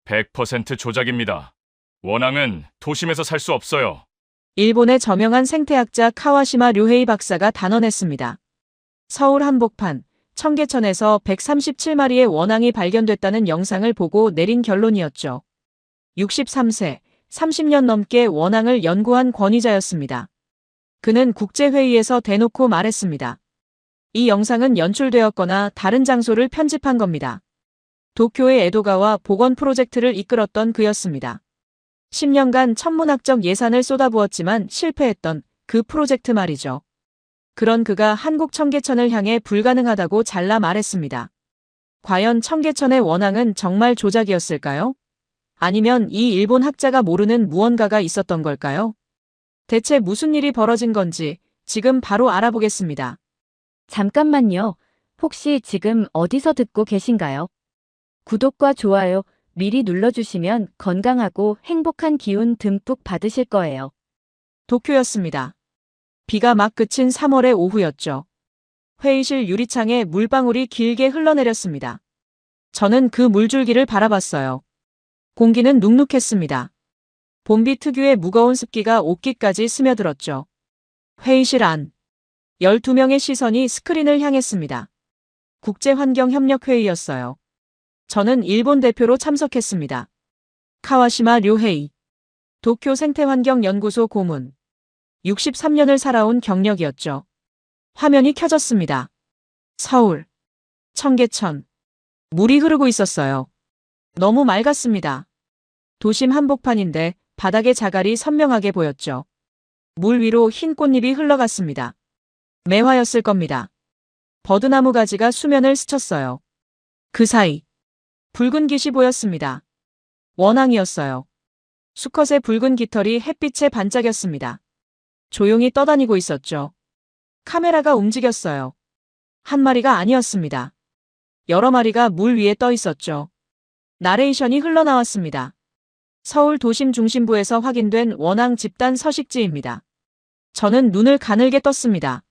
100% 조작입니다. 원앙은 도심에서 살 수 없어요. 일본의 저명한 생태학자 카와시마 료헤이 박사가 단언했습니다. 서울 한복판, 청계천에서 137마리의 원앙이 발견됐다는 영상을 보고 내린 결론이었죠. 63세, 30년 넘게 원앙을 연구한 권위자였습니다. 그는 국제회의에서 대놓고 말했습니다. 이 영상은 연출되었거나 다른 장소를 편집한 겁니다. 도쿄의 에도가와 복원 프로젝트를 이끌었던 그였습니다. 10년간 천문학적 예산을 쏟아부었지만 실패했던 그 프로젝트 말이죠. 그런 그가 한국 청계천을 향해 불가능하다고 잘라 말했습니다. 과연 청계천의 원앙은 정말 조작이었을까요? 아니면 이 일본 학자가 모르는 무언가가 있었던 걸까요? 대체 무슨 일이 벌어진 건지 지금 바로 알아보겠습니다. 잠깐만요. 혹시 지금 어디서 듣고 계신가요? 구독과 좋아요 미리 눌러주시면 건강하고 행복한 기운 듬뿍 받으실 거예요. 도쿄였습니다. 비가 막 그친 3월의 오후였죠. 회의실 유리창에 물방울이 길게 흘러내렸습니다. 저는 그 물줄기를 바라봤어요. 공기는 눅눅했습니다. 봄비 특유의 무거운 습기가 옷깃까지 스며들었죠. 회의실 안. 12명의 시선이 스크린을 향했습니다. 국제환경협력회의였어요. 저는 일본 대표로 참석했습니다. 카와시마 료헤이. 도쿄 생태환경연구소 고문. 63년을 살아온 경력이었죠. 화면이 켜졌습니다. 서울. 청계천. 물이 흐르고 있었어요. 너무 맑았습니다. 도심 한복판인데 바닥의 자갈이 선명하게 보였죠. 물 위로 흰 꽃잎이 흘러갔습니다. 매화였을 겁니다. 버드나무 가지가 수면을 스쳤어요. 그 사이 붉은 깃이 보였습니다. 원앙이었어요. 수컷의 붉은 깃털이 햇빛에 반짝였습니다. 조용히 떠다니고 있었죠. 카메라가 움직였어요. 한 마리가 아니었습니다. 여러 마리가 물 위에 떠 있었죠. 나레이션이 흘러나왔습니다. 서울 도심 중심부에서 확인된 원앙 집단 서식지입니다. 저는 눈을 가늘게 떴습니다.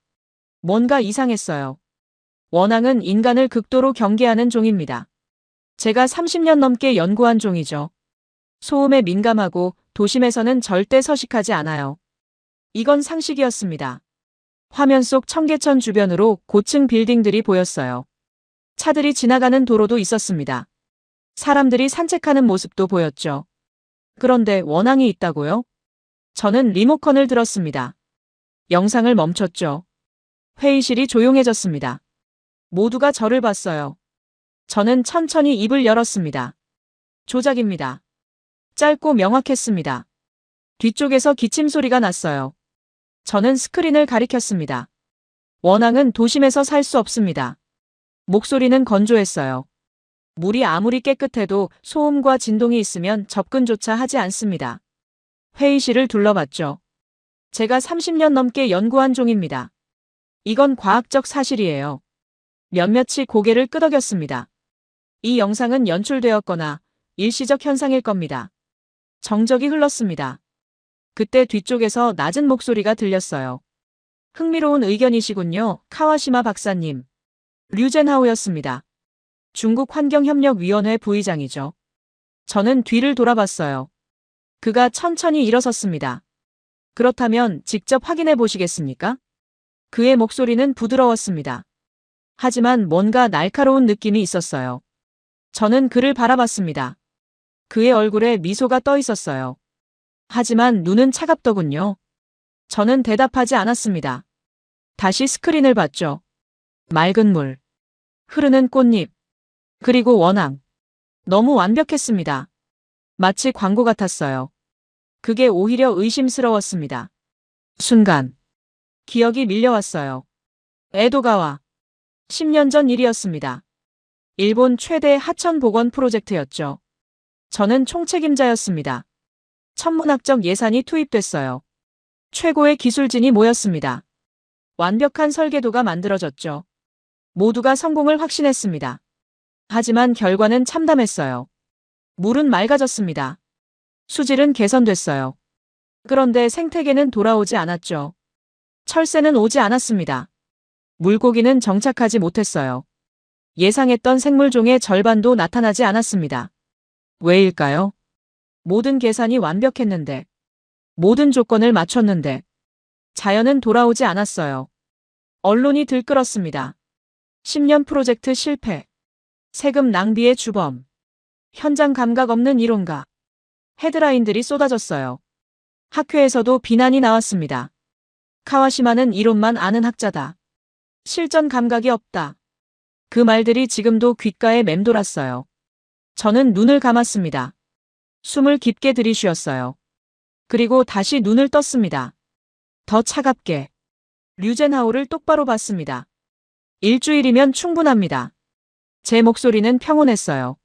뭔가 이상했어요. 원앙은 인간을 극도로 경계하는 종입니다. 제가 30년 넘게 연구한 종이죠. 소음에 민감하고 도심에서는 절대 서식하지 않아요. 이건 상식이었습니다. 화면 속 청계천 주변으로 고층 빌딩들이 보였어요. 차들이 지나가는 도로도 있었습니다. 사람들이 산책하는 모습도 보였죠. 그런데 원앙이 있다고요? 저는 리모컨을 들었습니다. 영상을 멈췄죠. 회의실이 조용해졌습니다. 모두가 저를 봤어요. 저는 천천히 입을 열었습니다. 조작입니다. 짧고 명확했습니다. 뒤쪽에서 기침 소리가 났어요. 저는 스크린을 가리켰습니다. 원앙은 도심에서 살 수 없습니다. 목소리는 건조했어요. 물이 아무리 깨끗해도 소음과 진동이 있으면 접근조차 하지 않습니다. 회의실을 둘러봤죠. 제가 30년 넘게 연구한 종입니다. 이건 과학적 사실이에요. 몇몇이 고개를 끄덕였습니다. 이 영상은 연출되었거나 일시적 현상일 겁니다. 정적이 흘렀습니다. 그때 뒤쪽에서 낮은 목소리가 들렸어요. 흥미로운 의견이시군요, 카와시마 박사님. 류젠하오였습니다. 중국 환경협력위원회 부의장이죠. 저는 뒤를 돌아봤어요. 그가 천천히 일어섰습니다. 그렇다면 직접 확인해 보시겠습니까? 그의 목소리는 부드러웠습니다. 하지만 뭔가 날카로운 느낌이 있었어요. 저는 그를 바라봤습니다. 그의 얼굴에 미소가 떠 있었어요. 하지만 눈은 차갑더군요. 저는 대답하지 않았습니다. 다시 스크린을 봤죠. 맑은 물, 흐르는 꽃잎, 그리고 원앙. 너무 완벽했습니다. 마치 광고 같았어요. 그게 오히려 의심스러웠습니다. 순간 기억이 밀려왔어요. 에도가와 10년 전 일이었습니다. 일본 최대 하천 복원 프로젝트였죠. 저는 총책임자였습니다. 천문학적 예산이 투입됐어요. 최고의 기술진이 모였습니다. 완벽한 설계도가 만들어졌죠. 모두가 성공을 확신했습니다. 하지만 결과는 참담했어요. 물은 맑아졌습니다. 수질은 개선됐어요. 그런데 생태계는 돌아오지 않았죠. 철새는 오지 않았습니다. 물고기는 정착하지 못했어요. 예상했던 생물종의 절반도 나타나지 않았습니다. 왜일까요? 모든 계산이 완벽했는데, 모든 조건을 맞췄는데, 자연은 돌아오지 않았어요. 언론이 들끓었습니다. 10년 프로젝트 실패, 세금 낭비의 주범, 현장 감각 없는 이론가, 헤드라인들이 쏟아졌어요. 학회에서도 비난이 나왔습니다. 카와시마는 이론만 아는 학자다. 실전 감각이 없다. 그 말들이 지금도 귓가에 맴돌았어요. 저는 눈을 감았습니다. 숨을 깊게 들이쉬었어요. 그리고 다시 눈을 떴습니다. 더 차갑게. 류젠하우를 똑바로 봤습니다. 일주일이면 충분합니다. 제 목소리는 평온했어요.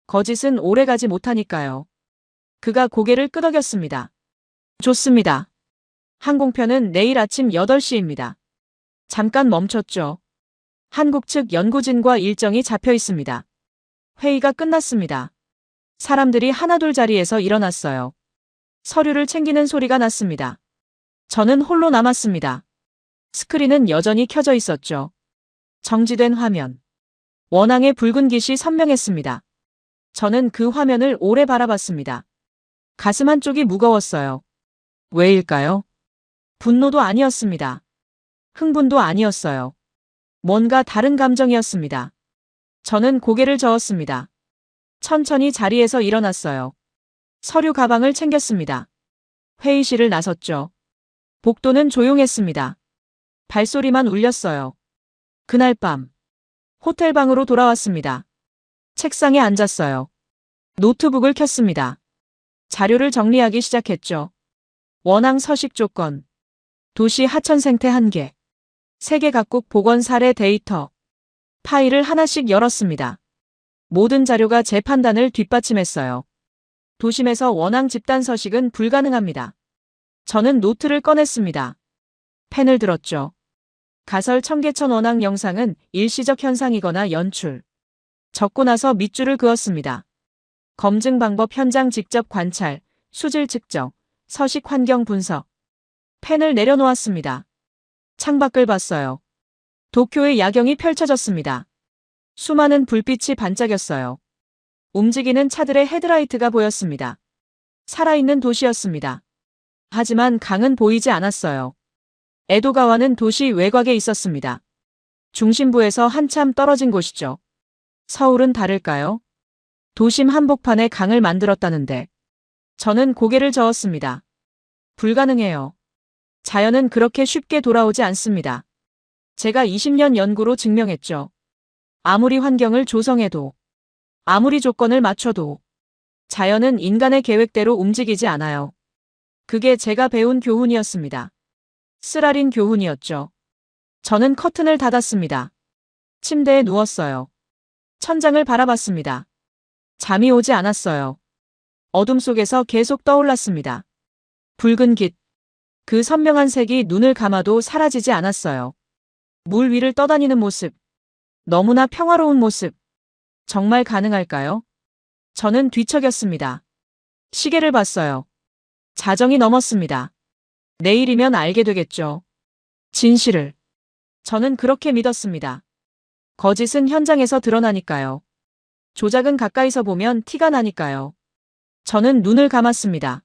거짓은 오래가지 못하니까요. 그가 고개를 끄덕였습니다. 좋습니다. 항공편은 내일 아침 8시입니다. 잠깐 멈췄죠. 한국 측 연구진과 일정이 잡혀 있습니다. 회의가 끝났습니다. 사람들이 하나둘 자리에서 일어났어요. 서류를 챙기는 소리가 났습니다. 저는 홀로 남았습니다. 스크린은 여전히 켜져 있었죠. 정지된 화면. 원앙의 붉은 빛이 선명했습니다. 저는 그 화면을 오래 바라봤습니다. 가슴 한쪽이 무거웠어요. 왜일까요? 분노도 아니었습니다. 흥분도 아니었어요. 뭔가 다른 감정이었습니다. 저는 고개를 저었습니다. 천천히 자리에서 일어났어요. 서류 가방을 챙겼습니다. 회의실을 나섰죠. 복도는 조용했습니다. 발소리만 울렸어요. 그날 밤, 호텔 방으로 돌아왔습니다. 책상에 앉았어요. 노트북을 켰습니다. 자료를 정리하기 시작했죠. 원앙 서식 조건, 도시 하천 생태 한계, 세계 각국 보건 사례 데이터, 파일을 하나씩 열었습니다. 모든 자료가 제 판단을 뒷받침했어요. 도심에서 원앙 집단 서식은 불가능합니다. 저는 노트를 꺼냈습니다. 펜을 들었죠. 가설 청계천 원앙 영상은 일시적 현상이거나 연출. 적고 나서 밑줄을 그었습니다. 검증 방법 현장 직접 관찰, 수질 측정, 서식 환경 분석. 펜을 내려놓았습니다. 창밖을 봤어요. 도쿄의 야경이 펼쳐졌습니다. 수많은 불빛이 반짝였어요. 움직이는 차들의 헤드라이트가 보였습니다. 살아있는 도시였습니다. 하지만 강은 보이지 않았어요. 에도가와는 도시 외곽에 있었습니다. 중심부에서 한참 떨어진 곳이죠. 서울은 다를까요? 도심 한복판에 강을 만들었다는데. 저는 고개를 저었습니다. 불가능해요. 자연은 그렇게 쉽게 돌아오지 않습니다. 제가 20년 연구로 증명했죠. 아무리 환경을 조성해도, 아무리 조건을 맞춰도 자연은 인간의 계획대로 움직이지 않아요. 그게 제가 배운 교훈이었습니다. 쓰라린 교훈이었죠. 저는 커튼을 닫았습니다. 침대에 누웠어요. 천장을 바라봤습니다. 잠이 오지 않았어요. 어둠 속에서 계속 떠올랐습니다. 붉은 깃. 그 선명한 색이 눈을 감아도 사라지지 않았어요. 물 위를 떠다니는 모습. 너무나 평화로운 모습. 정말 가능할까요? 저는 뒤척였습니다. 시계를 봤어요. 자정이 넘었습니다. 내일이면 알게 되겠죠. 진실을. 저는 그렇게 믿었습니다. 거짓은 현장에서 드러나니까요. 조작은 가까이서 보면 티가 나니까요. 저는 눈을 감았습니다.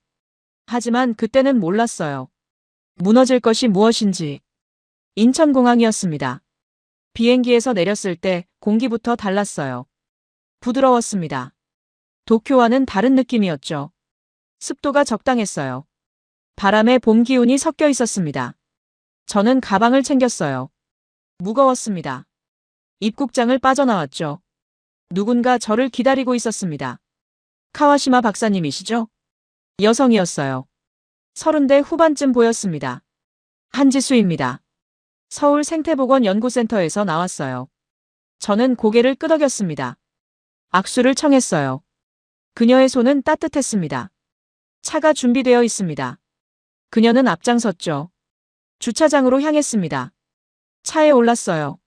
하지만 그때는 몰랐어요. 무너질 것이 무엇인지. 인천공항이었습니다. 비행기에서 내렸을 때 공기부터 달랐어요. 부드러웠습니다. 도쿄와는 다른 느낌이었죠. 습도가 적당했어요. 바람에 봄 기운이 섞여 있었습니다. 저는 가방을 챙겼어요. 무거웠습니다. 입국장을 빠져나왔죠. 누군가 저를 기다리고 있었습니다. 카와시마 박사님이시죠? 여성이었어요. 30대 후반쯤 보였습니다. 한지수입니다. 서울 생태보건연구센터에서 나왔어요. 저는 고개를 끄덕였습니다. 악수를 청했어요. 그녀의 손은 따뜻했습니다. 차가 준비되어 있습니다. 그녀는 앞장섰죠. 주차장으로 향했습니다. 차에 올랐어요.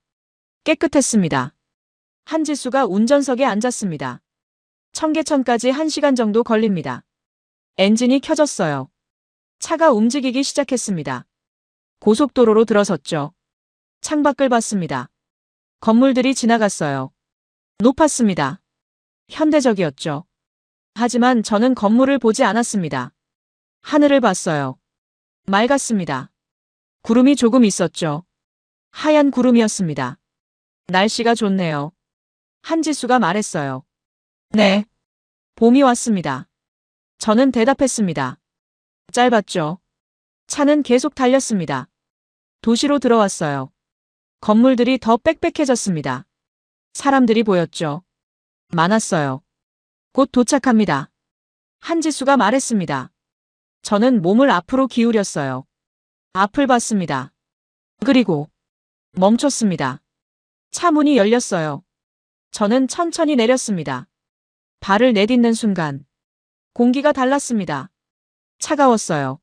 깨끗했습니다. 한지수가 운전석에 앉았습니다. 청계천까지 1시간 정도 걸립니다. 엔진이 켜졌어요. 차가 움직이기 시작했습니다. 고속도로로 들어섰죠. 창밖을 봤습니다. 건물들이 지나갔어요. 높았습니다. 현대적이었죠. 하지만 저는 건물을 보지 않았습니다. 하늘을 봤어요. 맑았습니다. 구름이 조금 있었죠. 하얀 구름이었습니다. 날씨가 좋네요. 한지수가 말했어요. 네. 봄이 왔습니다. 저는 대답했습니다. 짧았죠. 차는 계속 달렸습니다. 도시로 들어왔어요. 건물들이 더 빽빽해졌습니다. 사람들이 보였죠. 많았어요. 곧 도착합니다. 한지수가 말했습니다. 저는 몸을 앞으로 기울였어요. 앞을 봤습니다. 그리고 멈췄습니다. 차 문이 열렸어요. 저는 천천히 내렸습니다. 발을 내딛는 순간 공기가 달랐습니다. 차가웠어요.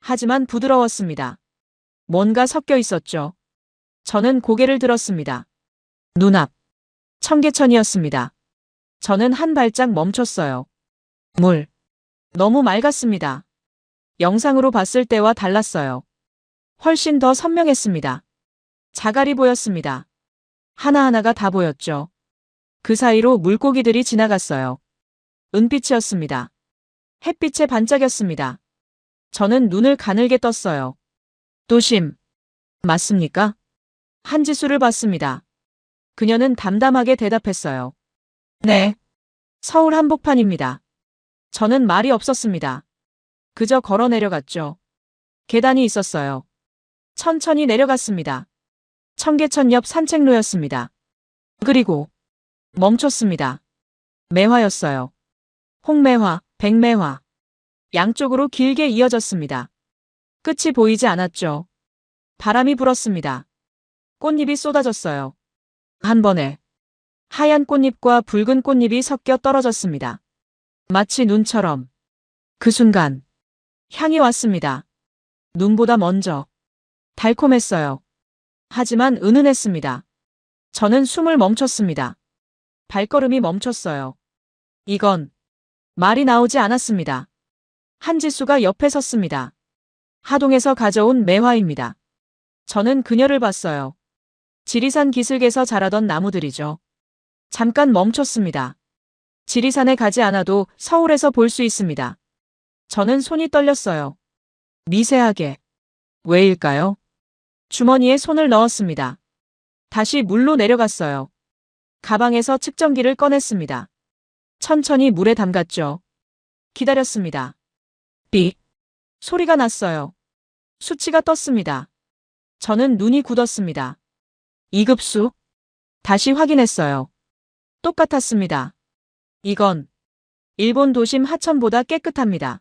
하지만 부드러웠습니다. 뭔가 섞여 있었죠. 저는 고개를 들었습니다. 눈앞 청계천이었습니다. 저는 한 발짝 멈췄어요. 물 너무 맑았습니다. 영상으로 봤을 때와 달랐어요. 훨씬 더 선명했습니다. 자갈이 보였습니다. 하나하나가 다 보였죠. 그 사이로 물고기들이 지나갔어요. 은빛이었습니다. 햇빛에 반짝였습니다. 저는 눈을 가늘게 떴어요. 도심 맞습니까? 한지수를 봤습니다. 그녀는 담담하게 대답했어요. 네. 서울 한복판입니다. 저는 말이 없었습니다. 그저 걸어 내려갔죠. 계단이 있었어요. 천천히 내려갔습니다. 청계천 옆 산책로였습니다. 그리고 멈췄습니다. 매화였어요. 홍매화, 백매화. 양쪽으로 길게 이어졌습니다. 끝이 보이지 않았죠. 바람이 불었습니다. 꽃잎이 쏟아졌어요. 한 번에 하얀 꽃잎과 붉은 꽃잎이 섞여 떨어졌습니다. 마치 눈처럼. 그 순간 향이 왔습니다. 눈보다 먼저. 달콤했어요. 하지만 은은했습니다. 저는 숨을 멈췄습니다. 발걸음이 멈췄어요. 이건 말이 나오지 않았습니다. 한지수가 옆에 섰습니다. 하동에서 가져온 매화입니다. 저는 그녀를 봤어요. 지리산 기슭에서 자라던 나무들이죠. 잠깐 멈췄습니다. 지리산에 가지 않아도 서울에서 볼 수 있습니다. 저는 손이 떨렸어요. 미세하게. 왜일까요? 주머니에 손을 넣었습니다. 다시 물로 내려갔어요. 가방에서 측정기를 꺼냈습니다. 천천히 물에 담갔죠. 기다렸습니다. 삑. 소리가 났어요. 수치가 떴습니다. 저는 눈이 굳었습니다. 2급수. 다시 확인했어요. 똑같았습니다. 이건 일본 도심 하천보다 깨끗합니다.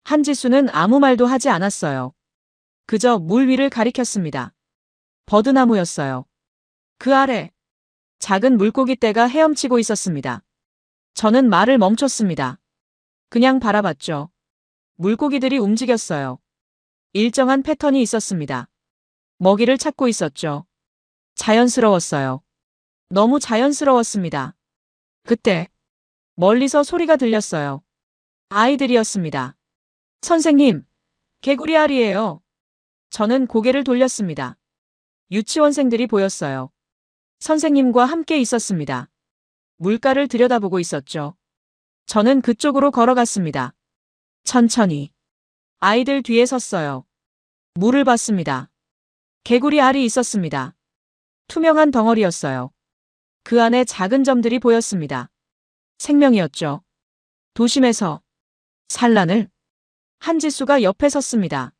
한지수는 아무 말도 하지 않았어요. 그저 물 위를 가리켰습니다. 버드나무였어요. 그 아래 작은 물고기 떼가 헤엄치고 있었습니다. 저는 말을 멈췄습니다. 그냥 바라봤죠. 물고기들이 움직였어요. 일정한 패턴이 있었습니다. 먹이를 찾고 있었죠. 자연스러웠어요. 너무 자연스러웠습니다. 그때 멀리서 소리가 들렸어요. 아이들이었습니다. 선생님, 개구리 알이에요. 저는 고개를 돌렸습니다. 유치원생들이 보였어요. 선생님과 함께 있었습니다. 물가를 들여다보고 있었죠. 저는 그쪽으로 걸어갔습니다. 천천히. 아이들 뒤에 섰어요. 물을 봤습니다. 개구리 알이 있었습니다. 투명한 덩어리였어요. 그 안에 작은 점들이 보였습니다. 생명이었죠. 도심에서 산란을. 한지수가 옆에 섰습니다.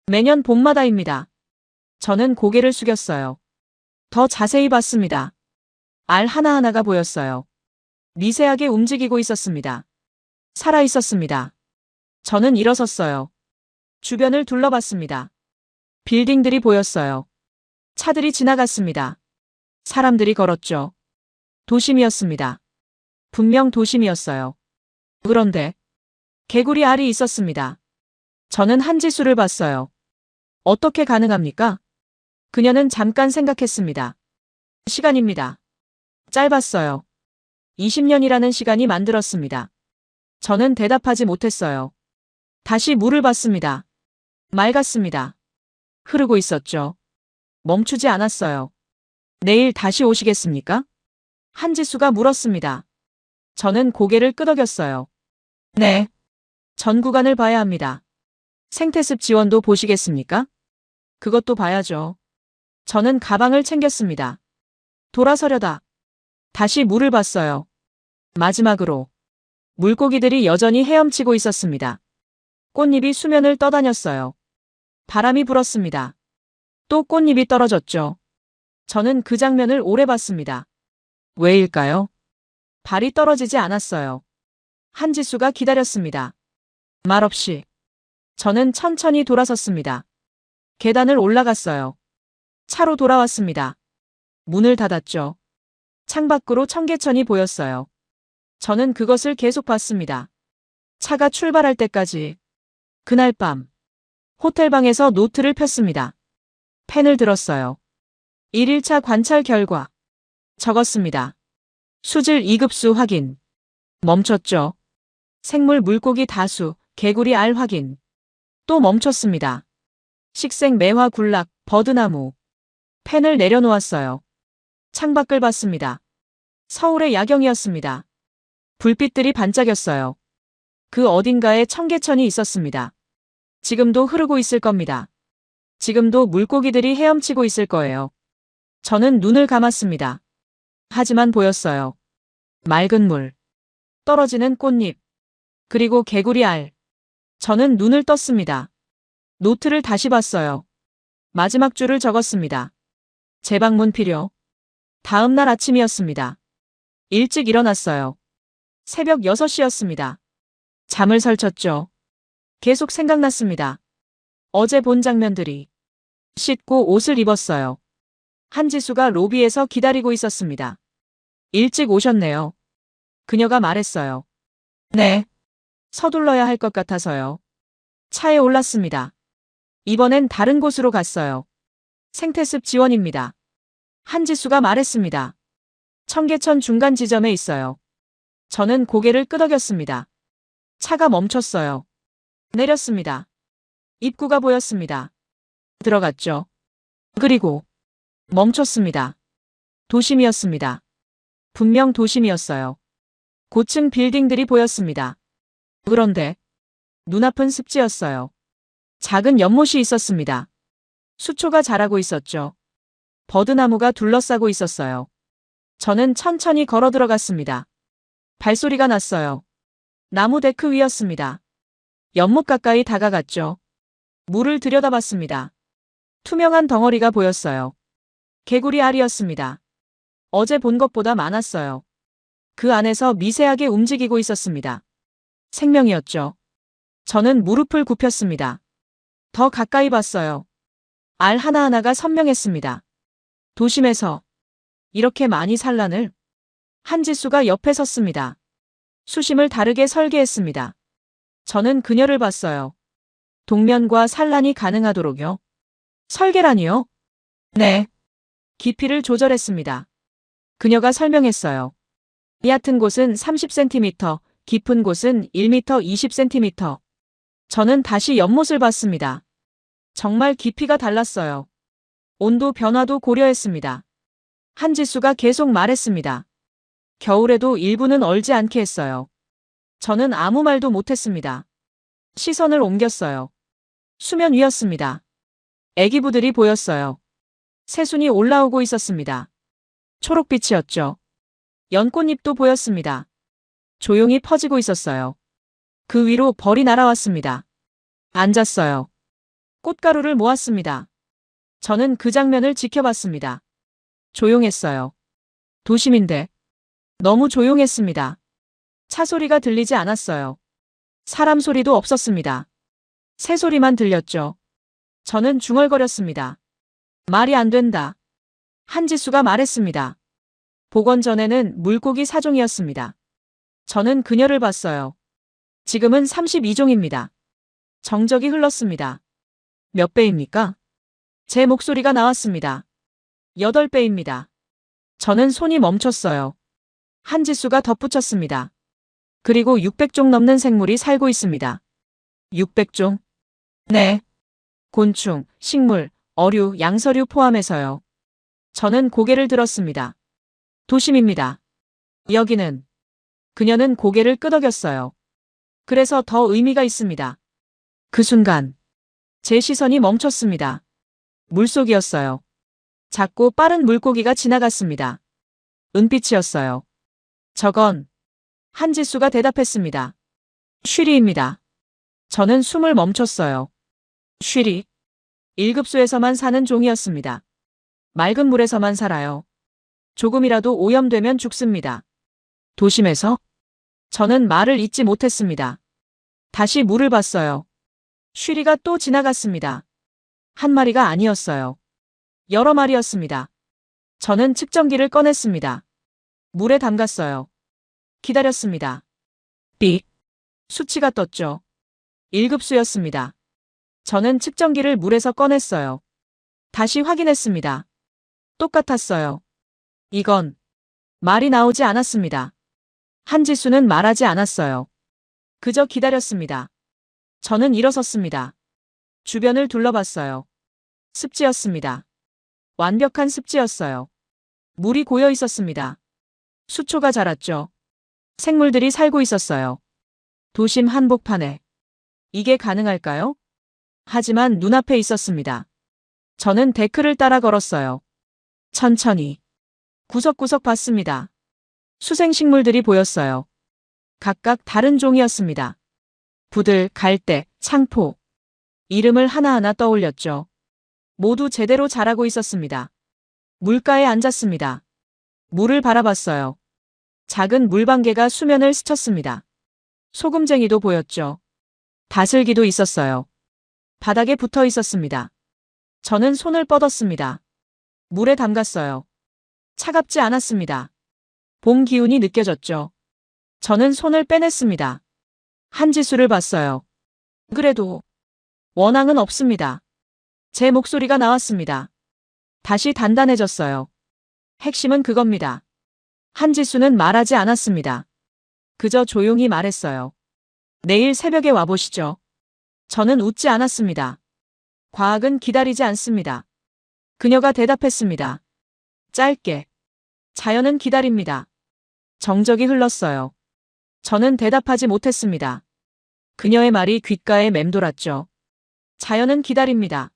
매년 봄마다입니다. 저는 고개를 숙였어요. 더 자세히 봤습니다. 알 하나하나가 보였어요. 미세하게 움직이고 있었습니다. 살아 있었습니다. 저는 일어섰어요. 주변을 둘러봤습니다. 빌딩들이 보였어요. 차들이 지나갔습니다. 사람들이 걸었죠. 도심이었습니다. 분명 도심이었어요. 그런데 개구리 알이 있었습니다. 저는 한지수를 봤어요. 어떻게 가능합니까? 그녀는 잠깐 생각했습니다. 시간입니다. 짧았어요. 20년이라는 시간이 만들었습니다. 저는 대답하지 못했어요. 다시 물을 봤습니다. 맑았습니다. 흐르고 있었죠. 멈추지 않았어요. 내일 다시 오시겠습니까? 한지수가 물었습니다. 저는 고개를 끄덕였어요. 네. 전 구간을 봐야 합니다. 생태습 지원도 보시겠습니까? 그것도 봐야죠. 저는 가방을 챙겼습니다. 돌아서려다 다시 물을 봤어요. 마지막으로 물고기들이 여전히 헤엄치고 있었습니다. 꽃잎이 수면을 떠다녔어요. 바람이 불었습니다. 또 꽃잎이 떨어졌죠. 저는 그 장면을 오래 봤습니다. 왜일까요? 발이 떨어지지 않았어요. 한지수가 기다렸습니다. 말없이. 저는 천천히 돌아섰습니다. 계단을 올라갔어요. 차로 돌아왔습니다. 문을 닫았죠. 창밖으로 청계천이 보였어요. 저는 그것을 계속 봤습니다. 차가 출발할 때까지. 그날 밤 호텔방에서 노트를 폈습니다. 펜을 들었어요. 1일차 관찰 결과 적었습니다. 수질 2급수 확인. 멈췄죠. 생물 물고기 다수, 개구리 알 확인. 또 멈췄습니다. 식생 매화 굴락, 버드나무. 펜을 내려놓았어요. 창밖을 봤습니다. 서울의 야경이었습니다. 불빛들이 반짝였어요. 그 어딘가에 청계천이 있었습니다. 지금도 흐르고 있을 겁니다. 지금도 물고기들이 헤엄치고 있을 거예요. 저는 눈을 감았습니다. 하지만 보였어요. 맑은 물, 떨어지는 꽃잎, 그리고 개구리 알. 저는 눈을 떴습니다. 노트를 다시 봤어요. 마지막 줄을 적었습니다. 재방문 필요. 다음 날 아침이었습니다. 일찍 일어났어요. 새벽 6시였습니다. 잠을 설쳤죠. 계속 생각났습니다. 어제 본 장면들이. 씻고 옷을 입었어요. 한지수가 로비에서 기다리고 있었습니다. 일찍 오셨네요. 그녀가 말했어요. 네. 서둘러야 할 것 같아서요. 차에 올랐습니다. 이번엔 다른 곳으로 갔어요. 생태습 지원입니다. 한지수가 말했습니다. 청계천 중간 지점에 있어요. 저는 고개를 끄덕였습니다. 차가 멈췄어요. 내렸습니다. 입구가 보였습니다. 들어갔죠. 그리고 멈췄습니다. 도심이었습니다. 분명 도심이었어요. 고층 빌딩들이 보였습니다. 그런데 눈앞은 습지였어요. 작은 연못이 있었습니다. 수초가 자라고 있었죠. 버드나무가 둘러싸고 있었어요. 저는 천천히 걸어 들어갔습니다. 발소리가 났어요. 나무 데크 위였습니다. 연못 가까이 다가갔죠. 물을 들여다봤습니다. 투명한 덩어리가 보였어요. 개구리 알이었습니다. 어제 본 것보다 많았어요. 그 안에서 미세하게 움직이고 있었습니다. 생명이었죠. 저는 무릎을 굽혔습니다. 더 가까이 봤어요. 알 하나하나가 선명했습니다. 도심에서 이렇게 많이 산란을. 한지수가 옆에 섰습니다. 수심을 다르게 설계했습니다. 저는 그녀를 봤어요. 동면과 산란이 가능하도록요. 설계라니요? 네. 깊이를 조절했습니다. 그녀가 설명했어요. 얕은 곳은 30cm, 깊은 곳은 1m 20cm. 저는 다시 연못을 봤습니다. 정말 깊이가 달랐어요. 온도 변화도 고려했습니다. 한지수가 계속 말했습니다. 겨울에도 일부는 얼지 않게 했어요. 저는 아무 말도 못했습니다. 시선을 옮겼어요. 수면 위였습니다. 애기부들이 보였어요. 새순이 올라오고 있었습니다. 초록빛이었죠. 연꽃잎도 보였습니다. 조용히 퍼지고 있었어요. 그 위로 벌이 날아왔습니다. 앉았어요. 꽃가루를 모았습니다. 저는 그 장면을 지켜봤습니다. 조용했어요. 도심인데 너무 조용했습니다. 차 소리가 들리지 않았어요. 사람 소리도 없었습니다. 새 소리만 들렸죠. 저는 중얼거렸습니다. 말이 안 된다. 한지수가 말했습니다. 복원 전에는 물고기 4종이었습니다. 저는 그녀를 봤어요. 지금은 32종입니다. 정적이 흘렀습니다. 몇 배입니까? 제 목소리가 나왔습니다. 8배입니다. 저는 손이 멈췄어요. 한지수가 덧붙였습니다. 그리고 600종 넘는 생물이 살고 있습니다. 600종? 네. 곤충, 식물, 어류, 양서류 포함해서요. 저는 고개를 들었습니다. 도심입니다. 여기는. 그녀는 고개를 끄덕였어요. 그래서 더 의미가 있습니다. 그 순간 제 시선이 멈췄습니다. 물속이었어요. 작고 빠른 물고기가 지나갔습니다. 은빛이었어요. 저건 한지수가 대답했습니다. 쉬리입니다. 저는 숨을 멈췄어요. 쉬리. 1급수에서만 사는 종이었습니다. 맑은 물에서만 살아요. 조금이라도 오염되면 죽습니다. 도심에서? 저는 말을 잇지 못했습니다. 다시 물을 봤어요. 쉬리가 또 지나갔습니다. 한 마리가 아니었어요. 여러 마리였습니다. 저는 측정기를 꺼냈습니다. 물에 담갔어요. 기다렸습니다. 삑. 수치가 떴죠. 1급수였습니다. 저는 측정기를 물에서 꺼냈어요. 다시 확인했습니다. 똑같았어요. 이건 말이 나오지 않았습니다. 한지수는 말하지 않았어요. 그저 기다렸습니다. 저는 일어섰습니다. 주변을 둘러봤어요. 습지였습니다. 완벽한 습지였어요. 물이 고여 있었습니다. 수초가 자랐죠. 생물들이 살고 있었어요. 도심 한복판에. 이게 가능할까요? 하지만 눈앞에 있었습니다. 저는 데크를 따라 걸었어요. 천천히. 구석구석 봤습니다. 수생식물들이 보였어요. 각각 다른 종이었습니다. 부들, 갈대, 창포. 이름을 하나하나 떠올렸죠. 모두 제대로 자라고 있었습니다. 물가에 앉았습니다. 물을 바라봤어요. 작은 물방개가 수면을 스쳤습니다. 소금쟁이도 보였죠. 다슬기도 있었어요. 바닥에 붙어 있었습니다. 저는 손을 뻗었습니다. 물에 담갔어요. 차갑지 않았습니다. 봄 기운이 느껴졌죠. 저는 손을 빼냈습니다. 한지수를 봤어요. 그래도 원앙은 없습니다. 제 목소리가 나왔습니다. 다시 단단해졌어요. 핵심은 그겁니다. 한지수는 말하지 않았습니다. 그저 조용히 말했어요. 내일 새벽에 와보시죠. 저는 웃지 않았습니다. 과학은 기다리지 않습니다. 그녀가 대답했습니다. 짧게. 자연은 기다립니다. 정적이 흘렀어요. 저는 대답하지 못했습니다. 그녀의 말이 귓가에 맴돌았죠. 자연은 기다립니다.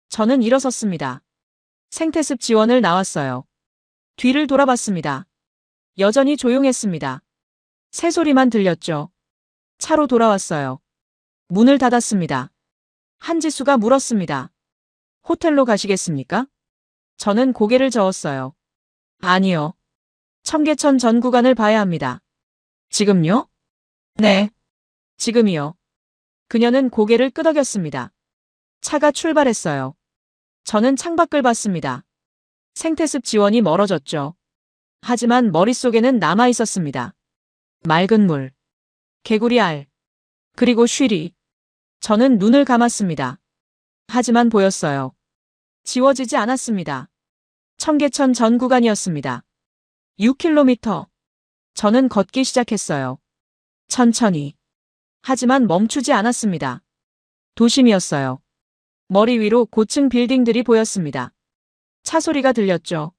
저는 일어섰습니다. 생태습 지원을 나왔어요. 뒤를 돌아봤습니다. 여전히 조용했습니다. 새소리만 들렸죠. 차로 돌아왔어요. 문을 닫았습니다. 한지수가 물었습니다. 호텔로 가시겠습니까? 저는 고개를 저었어요. 아니요. 청계천 전 구간을 봐야 합니다. 지금요? 네. 지금이요. 그녀는 고개를 끄덕였습니다. 차가 출발했어요. 저는 창밖을 봤습니다. 생태습 지원이 멀어졌죠. 하지만 머릿속에는 남아 있었습니다. 맑은 물, 개구리 알, 그리고 쉬리. 저는 눈을 감았습니다. 하지만 보였어요. 지워지지 않았습니다. 청계천 전 구간이었습니다. 6km. 저는 걷기 시작했어요. 천천히. 하지만 멈추지 않았습니다. 도심이었어요. 머리 위로 고층 빌딩들이 보였습니다. 차 소리가 들렸죠.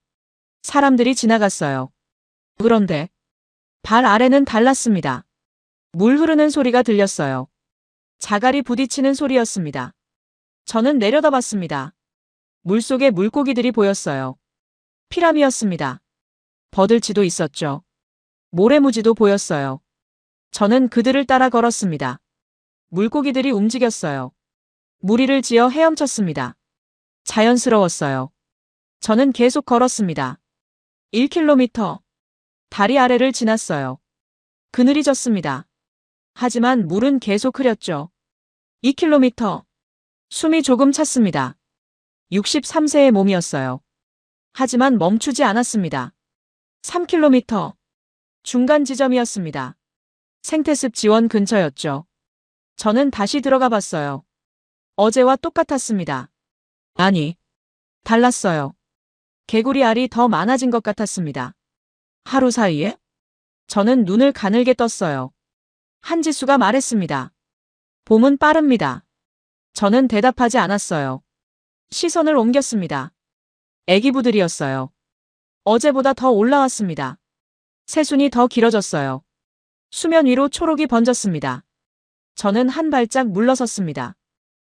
사람들이 지나갔어요. 그런데 발 아래는 달랐습니다. 물 흐르는 소리가 들렸어요. 자갈이 부딪히는 소리였습니다. 저는 내려다봤습니다. 물속에 물고기들이 보였어요. 피라미였습니다. 버들치도 있었죠. 모래무지도 보였어요. 저는 그들을 따라 걸었습니다. 물고기들이 움직였어요. 무리를 지어 헤엄쳤습니다. 자연스러웠어요. 저는 계속 걸었습니다. 1km. 다리 아래를 지났어요. 그늘이 졌습니다. 하지만 물은 계속 흐렸죠. 2km. 숨이 조금 찼습니다. 63세의 몸이었어요. 하지만 멈추지 않았습니다. 3km. 중간 지점이었습니다. 생태습 지원 근처였죠. 저는 다시 들어가 봤어요. 어제와 똑같았습니다. 아니, 달랐어요. 개구리 알이 더 많아진 것 같았습니다. 하루 사이에? 저는 눈을 가늘게 떴어요. 한지수가 말했습니다. 봄은 빠릅니다. 저는 대답하지 않았어요. 시선을 옮겼습니다. 애기부들이었어요. 어제보다 더 올라왔습니다. 새순이 더 길어졌어요. 수면 위로 초록이 번졌습니다. 저는 한 발짝 물러섰습니다.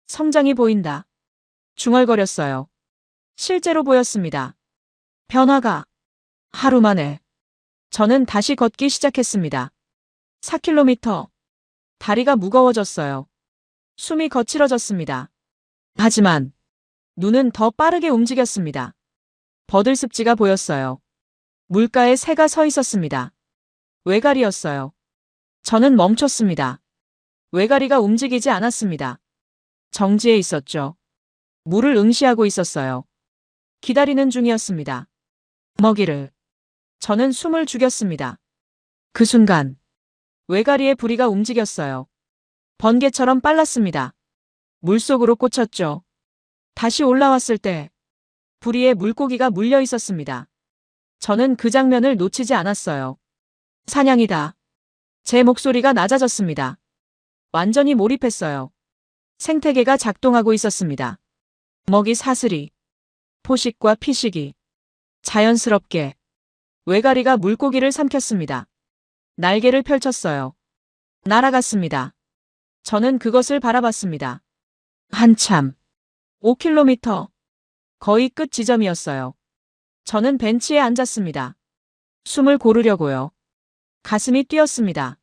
성장이 보인다. 중얼거렸어요. 실제로 보였습니다. 변화가. 하루 만에. 저는 다시 걷기 시작했습니다. 4km. 다리가 무거워졌어요. 숨이 거칠어졌습니다. 하지만 눈은 더 빠르게 움직였습니다. 버들습지가 보였어요. 물가에 새가 서 있었습니다. 외가리였어요. 저는 멈췄습니다. 외가리가 움직이지 않았습니다. 정지해 있었죠. 물을 응시하고 있었어요. 기다리는 중이었습니다. 먹이를. 저는 숨을 죽였습니다. 그 순간 외가리의 부리가 움직였어요. 번개처럼 빨랐습니다. 물속으로 꽂혔죠. 다시 올라왔을 때 부리에 물고기가 물려 있었습니다. 저는 그 장면을 놓치지 않았어요. 사냥이다. 제 목소리가 낮아졌습니다. 완전히 몰입했어요. 생태계가 작동하고 있었습니다. 먹이 사슬이, 포식과 피식이 자연스럽게 외가리가 물고기를 삼켰습니다. 날개를 펼쳤어요. 날아갔습니다. 저는 그것을 바라봤습니다. 한참. 5km. 거의 끝 지점이었어요. 저는 벤치에 앉았습니다. 숨을 고르려고요. 가슴이 뛰었습니다.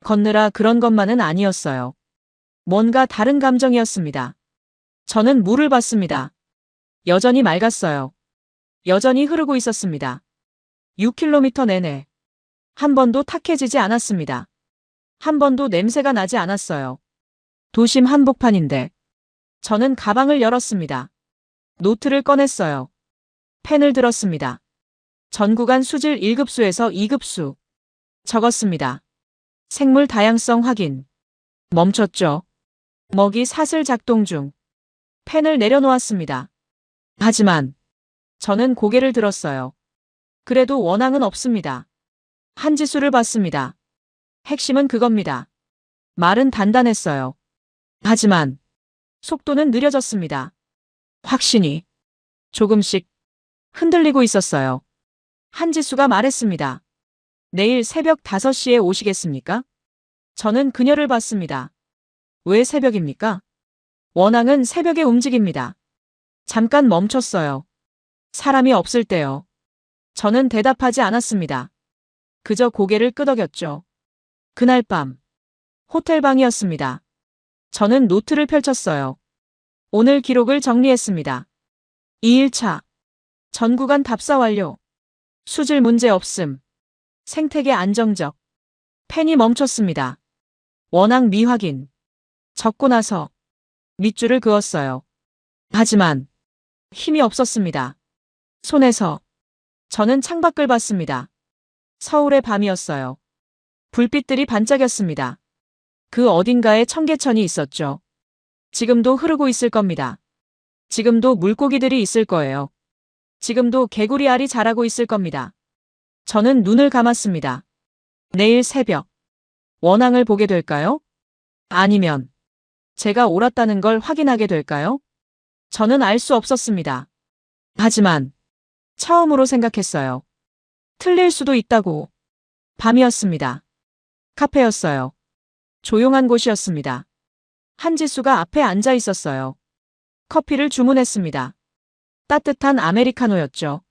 걷느라 그런 것만은 아니었어요. 뭔가 다른 감정이었습니다. 저는 물을 봤습니다. 여전히 맑았어요. 여전히 흐르고 있었습니다. 6km 내내. 한 번도 탁해지지 않았습니다. 한 번도 냄새가 나지 않았어요. 도심 한복판인데. 저는 가방을 열었습니다. 노트를 꺼냈어요. 펜을 들었습니다. 전구간 수질 1급수에서 2급수. 적었습니다. 생물 다양성 확인. 멈췄죠. 먹이 사슬 작동 중. 펜을 내려놓았습니다. 하지만 저는 고개를 들었어요. 그래도 원앙은 없습니다. 한지수를 봤습니다. 핵심은 그겁니다. 말은 단단했어요. 하지만 속도는 느려졌습니다. 확신이 조금씩 흔들리고 있었어요. 한지수가 말했습니다. 내일 새벽 5시에 오시겠습니까? 저는 그녀를 봤습니다. 왜 새벽입니까? 원앙은 새벽에 움직입니다. 잠깐 멈췄어요. 사람이 없을 때요. 저는 대답하지 않았습니다. 그저 고개를 끄덕였죠. 그날 밤 호텔 방이었습니다. 저는 노트를 펼쳤어요. 오늘 기록을 정리했습니다. 2일차 전구간 답사 완료. 수질 문제 없음. 생태계 안정적. 펜이 멈췄습니다. 원앙 미확인. 적고 나서 밑줄을 그었어요. 하지만 힘이 없었습니다. 손에서. 저는 창밖을 봤습니다. 서울의 밤이었어요. 불빛들이 반짝였습니다. 그 어딘가에 청계천이 있었죠. 지금도 흐르고 있을 겁니다. 지금도 물고기들이 있을 거예요. 지금도 개구리 알이 자라고 있을 겁니다. 저는 눈을 감았습니다. 내일 새벽 원앙을 보게 될까요? 아니면 제가 옳았다는 걸 확인하게 될까요? 저는 알 수 없었습니다. 하지만 처음으로 생각했어요. 틀릴 수도 있다고. 밤이었습니다. 카페였어요. 조용한 곳이었습니다. 한지수가 앞에 앉아 있었어요. 커피를 주문했습니다. 따뜻한 아메리카노였죠.